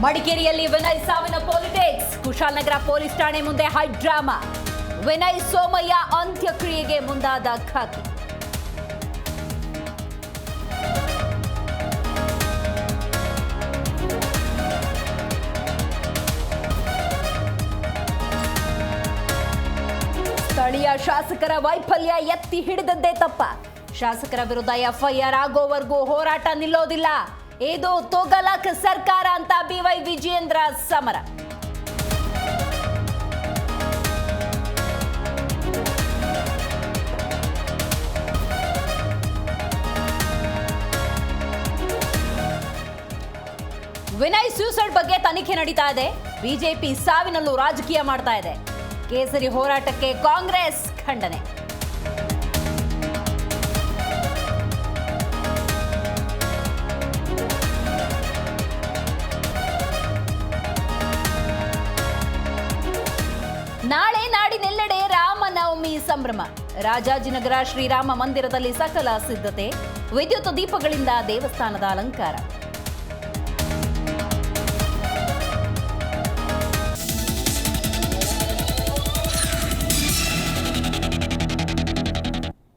ಮಡಿಕೇರಿಯಲ್ಲಿ ವಿನಯ್ ಸಾವಿನ politics. Kushalnagar police ಠಾಣೆ ಮುಂದೆ ಹೈ ಡ್ರಾಮಾ. ವಿನಯ್ ಸೋಮಯ್ಯ ಅಂತ್ಯಕ್ರಿಯೆಗೆ ಮುಂದಾದ ಖಾಕಿ. ಸ್ಥಳೀಯ ಶಾಸಕರ ವೈಫಲ್ಯ ಎತ್ತಿ ಹಿಡಿದದ್ದೇ ತಪ್ಪ. ಶಾಸಕರ ವಿರುದ್ಧ ಎಫ್ಐಆರ್ ಆಗೋವರೆಗೂ ಹೋರಾಟ ನಿಲ್ಲೋದಿಲ್ಲ. ಇದು ತೊಗಲಕ್ ಸರ್ಕಾರ ಅಂತ ಬಿವೈ ವಿಜಯೇಂದ್ರ ಸಮರ. ವಿನಯ್ ಸೂಸೈಡ್ ಬಗ್ಗೆ ತನಿಖೆ ನಡೀತಾ ಇದೆ. ಬಿಜೆಪಿ ಸಾವಿನಲ್ಲೂ ರಾಜಕೀಯ ಮಾಡ್ತಾ ಇದೆ. ಕೇಸರಿ ಹೋರಾಟಕ್ಕೆ ಕಾಂಗ್ರೆಸ್ ಖಂಡನೆ. ನಾಳೆ ನಾಡಿನೆಲ್ಲೆಡೆ ರಾಮನವಮಿ ಸಂಭ್ರಮ. ರಾಜಾಜಿನಗರ ಶ್ರೀರಾಮ ಮಂದಿರದಲ್ಲಿ ಸಕಲ ಸಿದ್ಧತೆ. ವಿದ್ಯುತ್ ದೀಪಗಳಿಂದ ದೇವಸ್ಥಾನದ ಅಲಂಕಾರ.